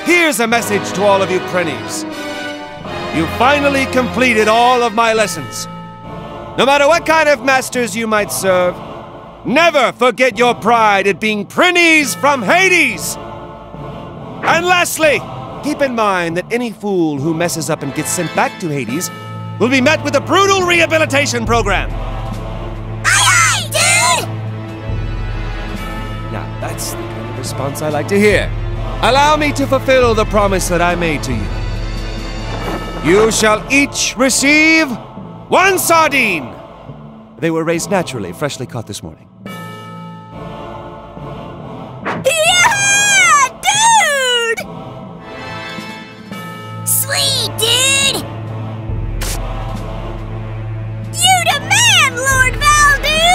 here's a message to all of you Prinnies. You finally completed all of my lessons. No matter what kind of masters you might serve, never forget your pride at being Prinnies from Hades! And lastly, keep in mind that any fool who messes up and gets sent back to Hades will be met with a brutal rehabilitation program. Aye, aye, dude! Now, that's the kind of response I like to hear. Allow me to fulfill the promise that I made to you. You shall each receive 1 sardine! They were raised naturally, freshly caught this morning. Yeah, dude! Sweet, dude! You the man, Lord Val, dude!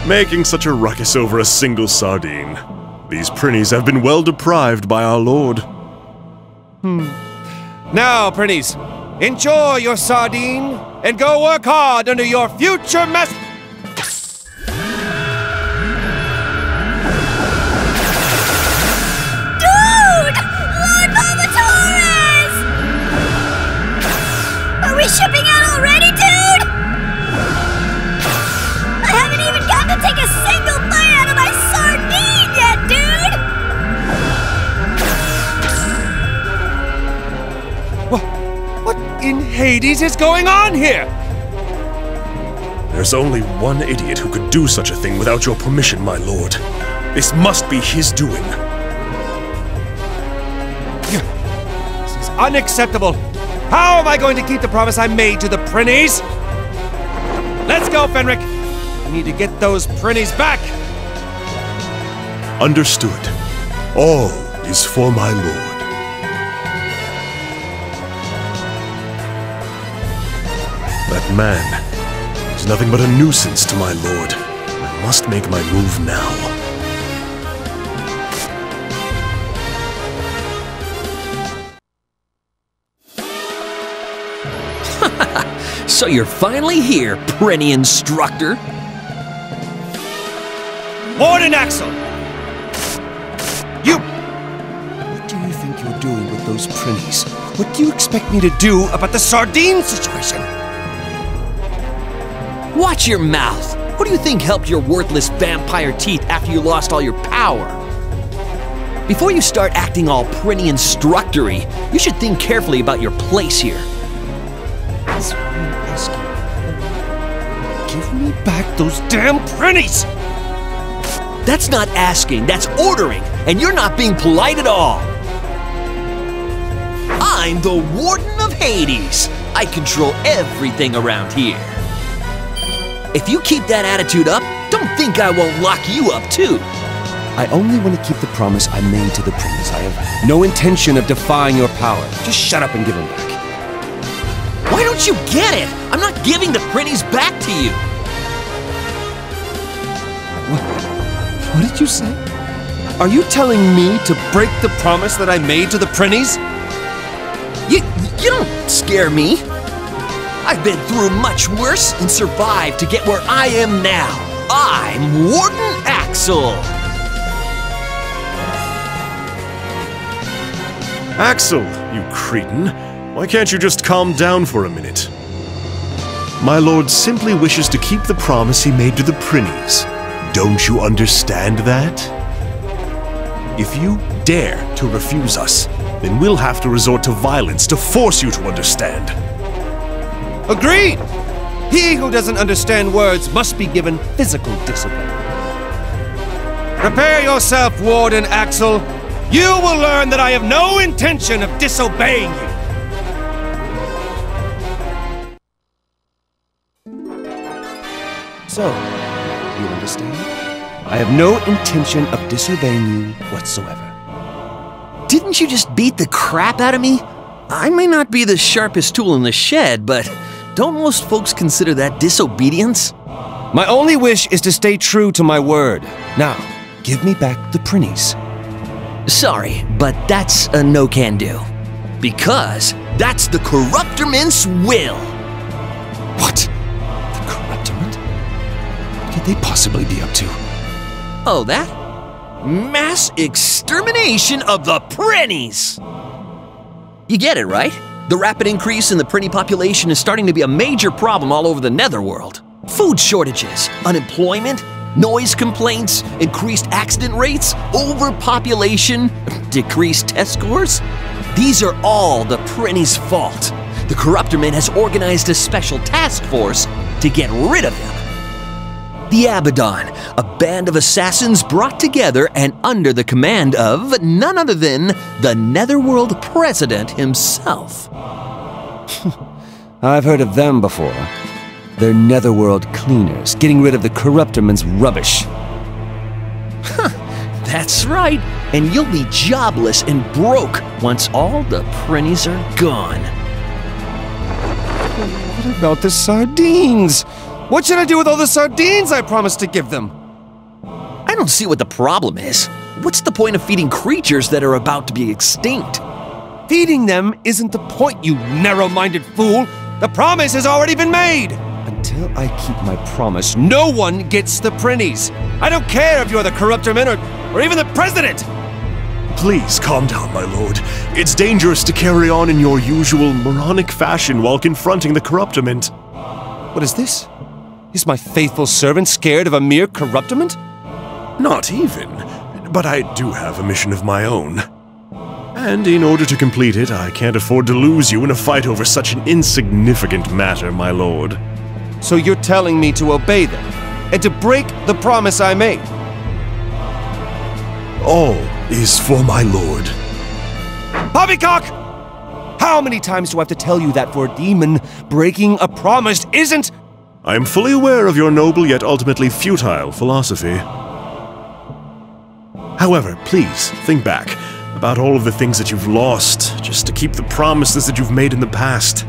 Making such a ruckus over a single sardine. These Prinnies have been well deprived by our lord. Now, Prinnies, enjoy your sardine and go work hard under your future mess. Dude! Lord Valvatores! Are we shipping out already, dude? I haven't even gotten to take a single bite out of my sardine yet, dude! What in Hades is going on here? There's only one idiot who could do such a thing without your permission, my lord. This must be his doing. This is unacceptable. How am I going to keep the promise I made to the Prinnies? Let's go, Fenric. I need to get those Prinnies back. Understood. All is for my lord. That man is nothing but a nuisance to my lord. I must make my move now. So you're finally here, Prinny Instructor. Warden Axel! You! What do you think you're doing with those Prinnies? What do you expect me to do about the sardine situation? Watch your mouth. What do you think helped your worthless vampire teeth after you lost all your power? Before you start acting all Prinny Instructory, you should think carefully about your place here. That's why I'm asking. Give me back those damn Prinnies! That's not asking, that's ordering, and you're not being polite at all. I'm the Warden of Hades. I control everything around here. If you keep that attitude up, don't think I won't lock you up too. I only want to keep the promise I made to the Prinnies. I have no intention of defying your power. Just shut up and give them back. Why don't you get it? I'm not giving the Prinnies back to you. What did you say? Are you telling me to break the promise that I made to the Prinnies? You don't scare me. I've been through much worse and survived to get where I am now. I'm Warden Axel. Axel, you cretin. Why can't you just calm down for a minute? My lord simply wishes to keep the promise he made to the Prinnies. Don't you understand that? If you dare to refuse us, then we'll have to resort to violence to force you to understand. Agreed! He who doesn't understand words must be given physical discipline. Prepare yourself, Warden Axel. You will learn that I have no intention of disobeying you. So, you understand? I have no intention of disobeying you whatsoever. Didn't you just beat the crap out of me? I may not be the sharpest tool in the shed, but don't most folks consider that disobedience? My only wish is to stay true to my word. Now, give me back the Prinnies. Sorry, but that's a no-can-do. Because that's the Corruptorment's will. What? The Corruptorment? could they possibly be up to? Oh, that? Mass extermination of the Prinnies! You get it, right? The rapid increase in the Prinny population is starting to be a major problem all over the netherworld. Food shortages, unemployment, noise complaints, increased accident rates, overpopulation, decreased test scores. These are all the Prinny's fault. The Corruptorman has organized a special task force to get rid of him. The Abaddon, a band of assassins brought together and under the command of none other than the Netherworld President himself. I've heard of them before. They're Netherworld cleaners, getting rid of the Corruptorman's rubbish. That's right, and you'll be jobless and broke once all the Prinnies are gone. What about the sardines? What should I do with all the sardines I promised to give them? I don't see what the problem is. What's the point of feeding creatures that are about to be extinct? Feeding them isn't the point, you narrow-minded fool! The promise has already been made! Until I keep my promise, no one gets the Prinnies! I don't care if you're the Corruptorman or even the President! Please calm down, my lord. It's dangerous to carry on in your usual moronic fashion while confronting the Corruptorment. What is this? Is my faithful servant scared of a mere Corruptorment? Not even, but I do have a mission of my own. And in order to complete it, I can't afford to lose you in a fight over such an insignificant matter, my lord. So you're telling me to obey them, and to break the promise I made? All is for my lord. Poppycock! How many times do I have to tell you that for a demon, breaking a promise isn't— I am fully aware of your noble yet ultimately futile philosophy. However, please think back about all of the things that you've lost just to keep the promises that you've made in the past.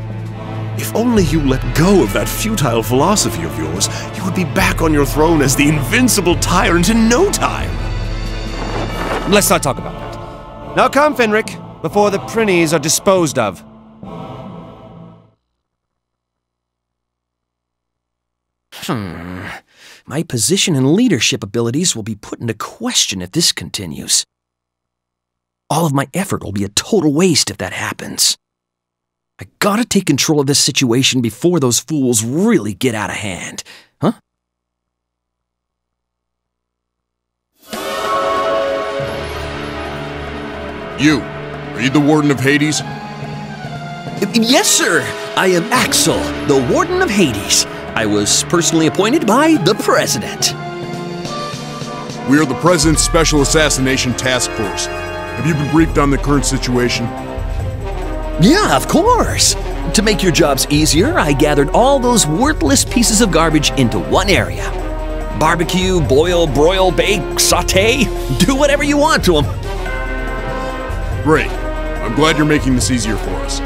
If only you let go of that futile philosophy of yours, you would be back on your throne as the invincible tyrant in no time. Let's not talk about that. Now come, Fenric, before the Prinnies are disposed of. My position and leadership abilities will be put into question if this continues. All of my effort will be a total waste if that happens. I gotta take control of this situation before those fools really get out of hand. Huh? You. Are you the Warden of Hades? Yes, sir. I am Axel, the Warden of Hades. I was personally appointed by the President. We are the President's Special Assassination Task Force. Have you been briefed on the current situation? Yeah, of course. To make your jobs easier, I gathered all those worthless pieces of garbage into one area. Barbecue, boil, broil, bake, sauté, do whatever you want to them. Great. I'm glad you're making this easier for us.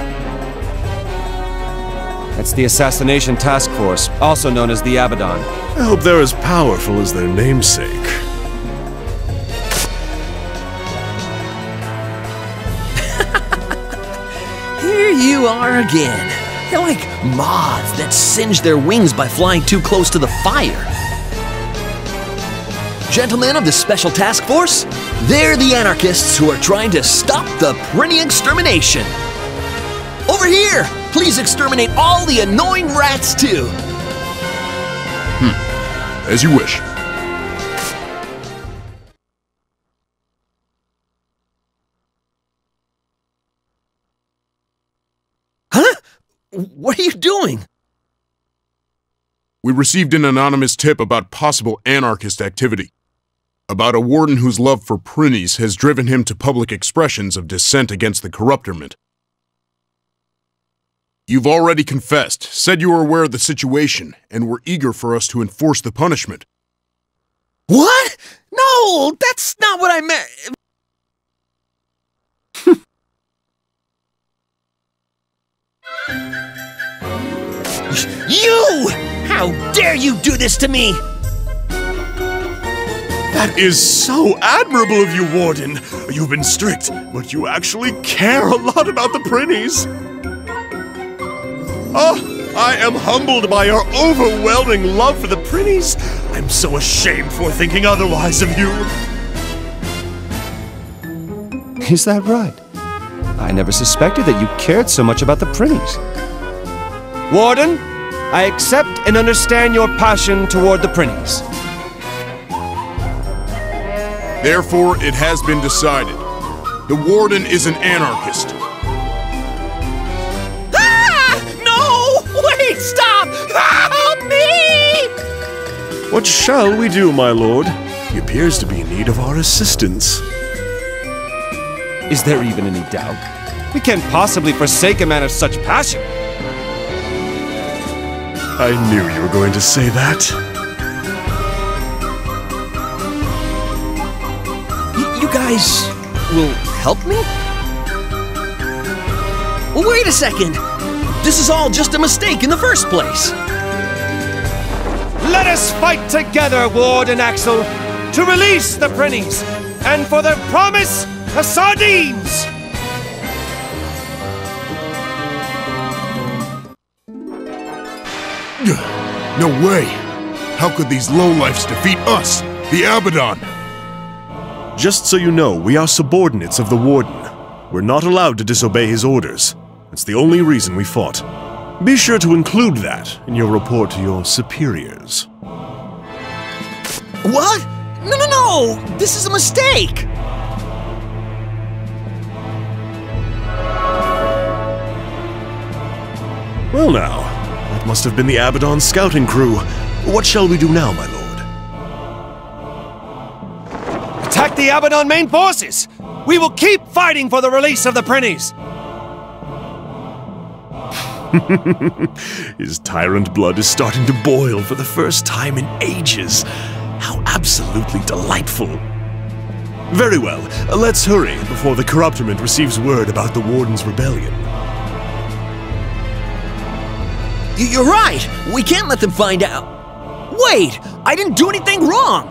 That's the Assassination Task Force, also known as the Abaddon. I hope they're as powerful as their namesake. Here you are again. They're like moths that singe their wings by flying too close to the fire. Gentlemen of the Special Task Force, they're the anarchists who are trying to stop the Prinny extermination. Over here! Please exterminate all the annoying rats, too. As you wish. Huh? What are you doing? We received an anonymous tip about possible anarchist activity. About a warden whose love for Prinnies has driven him to public expressions of dissent against the Corruptorment. You've already confessed, said you were aware of the situation, and were eager for us to enforce the punishment. What? No, that's not what I meant. You! How dare you do this to me? That is so admirable of you, Warden. You've been strict, but you actually care a lot about the Prinnies. Oh, I am humbled by your overwhelming love for the Prinnies. I'm so ashamed for thinking otherwise of you. Is that right? I never suspected that you cared so much about the Prinnies. Warden, I accept and understand your passion toward the Prinnies. Therefore, it has been decided. The Warden is an anarchist. Ah! No! Wait, stop! Help me! What shall we do, my lord? He appears to be in need of our assistance. Is there even any doubt? We can't possibly forsake a man of such passion. I knew you were going to say that. You guys will help me? Well, wait a second! This is all just a mistake in the first place! Let us fight together, Ward and Axel, to release the Prinnies, and for the promise of sardines! No way! How could these lowlifes defeat us, the Abaddon? Just so you know, we are subordinates of the Warden. We're not allowed to disobey his orders. That's the only reason we fought. Be sure to include that in your report to your superiors. What? No! This is a mistake! Well now, that must have been the Abaddon scouting crew. What shall we do now, my lord? Attack the Abaddon main forces! We will keep fighting for the release of the Prinnies! His tyrant blood is starting to boil for the first time in ages. How absolutely delightful. Very well, let's hurry before the corruptment receives word about the Warden's rebellion. You're right! We can't let them find out! Wait! I didn't do anything wrong!